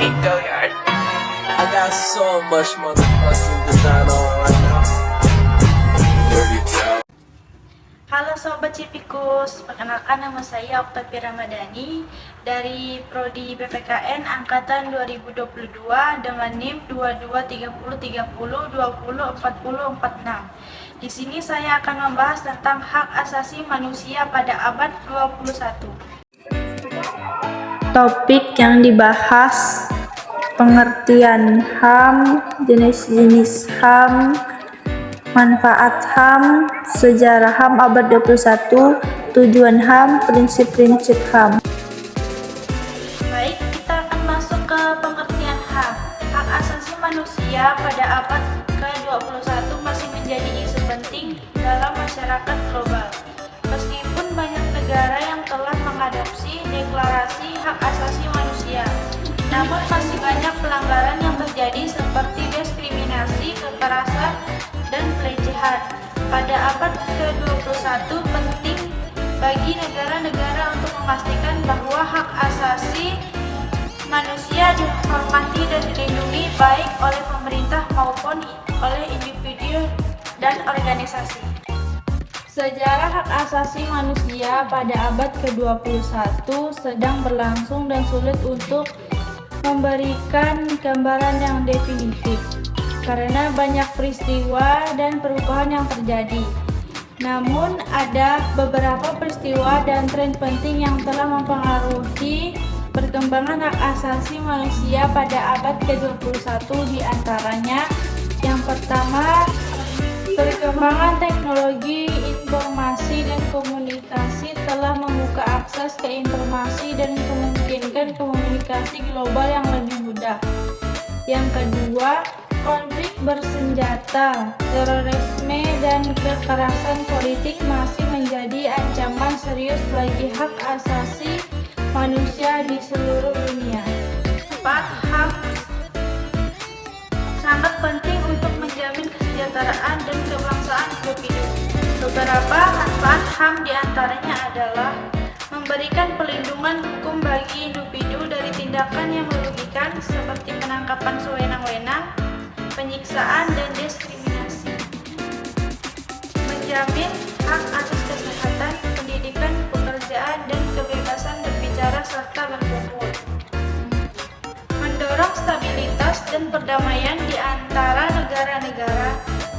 Go yard. I got so much motherfucking design on right now. Dirty Town. Halo Sobat Cipikus, perkenalkan nama saya Oktavia Ramadhani dari Prodi PPKN Angkatan 2022 dengan NIM 223030204046. Di sini saya akan membahas tentang hak asasi manusia pada abad 21. Topik yang dibahas: pengertian HAM, jenis-jenis HAM, manfaat HAM, sejarah HAM abad 21, tujuan HAM, prinsip-prinsip HAM. Baik, kita akan masuk ke pengertian HAM. Hak asasi manusia pada abad ke-21 masih menjadi isu penting dalam masyarakat global. Meskipun banyak negara yang telah mengadopsi deklarasi hak asasi manusia, namun masih banyak pelanggaran yang terjadi seperti diskriminasi, kekerasan, dan pelecehan. Pada abad ke-21 penting bagi negara-negara untuk memastikan bahwa hak asasi manusia dihormati dan dilindungi baik oleh pemerintah maupun oleh individu dan organisasi. Sejarah hak asasi manusia pada abad ke-21 sedang berlangsung dan sulit untuk memberikan gambaran yang definitif karena banyak peristiwa dan perubahan yang terjadi. Namun ada beberapa peristiwa dan tren penting yang telah mempengaruhi perkembangan hak asasi manusia pada abad ke-21, di antaranya yang pertama, perkembangan teknologi informasi dan komunikasi telah membuka akses ke informasi dan memungkinkan komunikasi global yang lebih mudah. Yang kedua, konflik bersenjata, terorisme, dan kekerasan politik masih menjadi ancaman serius bagi hak asasi manusia di seluruh dunia. 4. HAM sangat penting untuk menjamin kesejahteraan dan kebangsaan individu. Beberapa manfaat HAM diantaranya adalah memberikan perlindungan hukum bagi individu dari tindakan yang merugikan seperti penangkapan sewenang-wenang, penyiksaan, dan diskriminasi. Menjamin hak atas kesehatan, pendidikan, pekerjaan, dan kebebasan berbicara serta berkumpul. Mendorong stabilitas dan perdamaian di antara negara-negara,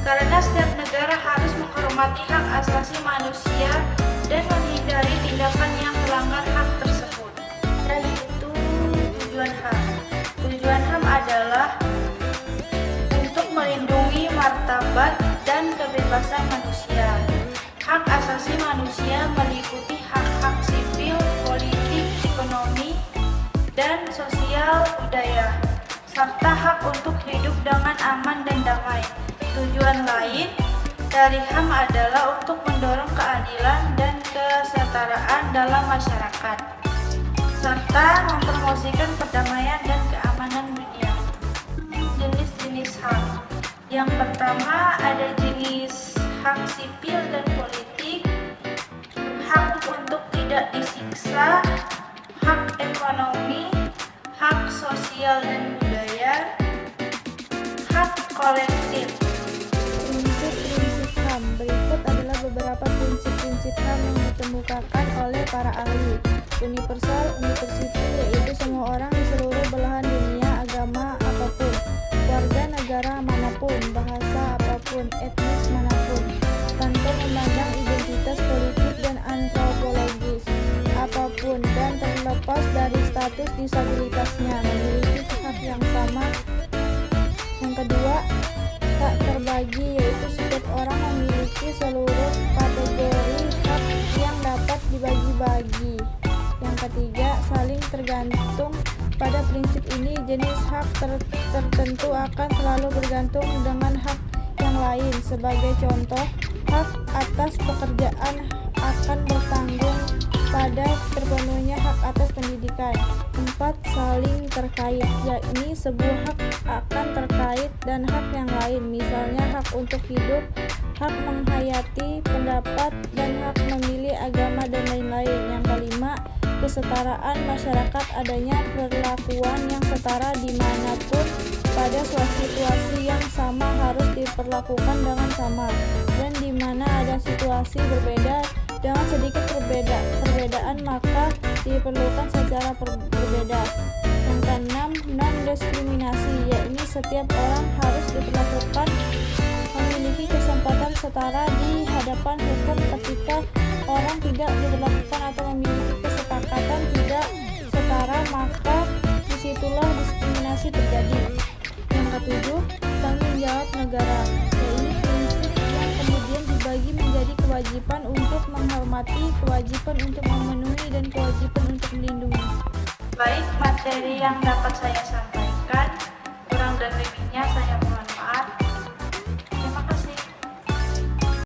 karena setiap negara harus menghormati hak asasi manusia dan menghindari tindakan yang melanggar hak tersebut. Yaitu tujuan HAM. Tujuan HAM adalah untuk melindungi martabat dan kebebasan manusia. Hak asasi manusia meliputi hak-hak sipil, politik, ekonomi, dan sosial budaya, serta hak untuk hidup dengan aman dan damai. Tujuan lain dari HAM adalah untuk mendorong keadilan dan kesetaraan dalam masyarakat, serta mempromosikan perdamaian dan keamanan dunia. Jenis-jenis HAM. Yang pertama ada jenis hak sipil dan politik, hak untuk tidak disiksa, hak ekonomi, hak sosial dan budaya, hak kolektif. Prinsip-prinsip HAM. Berikut adalah beberapa prinsip-prinsip HAM yang dikemukakan oleh para ahli. Universal, university, yaitu semua orang di seluruh belahan dunia, agama apapun, warga negara manapun, bahasa apapun, etnis manapun, tanpa memandang identitas politik dan antropologis apapun, dan terlepas dari status disabilitasnya, memiliki hak yang sama. Yang kedua, tak terbagi, yaitu setiap orang memiliki seluruh kategori hak yang dapat dibagi-bagi. Yang ketiga, saling tergantung. Pada prinsip ini, jenis hak tertentu akan selalu bergantung dengan hak yang lain. Sebagai contoh, hak atas pekerjaan akan bertanggung pada terpenuhinya hak atas pendidikan. 4. Saling terkait, yakni sebuah hak akan terkait dan hak yang lain, misalnya hak untuk hidup, hak menghayati pendapat, dan hak memilih agama, dan lain-lain. Yang kelima, kesetaraan masyarakat, adanya perlakuan yang setara dimanapun pada suatu situasi yang sama harus diperlakukan dengan sama, dan di mana ada situasi berbeda dengan sedikit perbedaan maka diperlukan secara berbeda. Yang keenam, non-diskriminasi, yaitu setiap orang harus diperlakukan memiliki kesempatan setara di hadapan hukum. Ketika orang tidak diperlakukan atau memiliki kesepakatan tidak setara, maka disitulah diskriminasi terjadi. Yang ketujuh, tanggung jawab negara, yaitu prinsip yang kemudian dibagi menjadi kewajiban untuk menghormati, kewajiban untuk memenuhi, dan kewajiban untuk melindungi. Baik, materi yang dapat saya sampaikan kurang dan lebih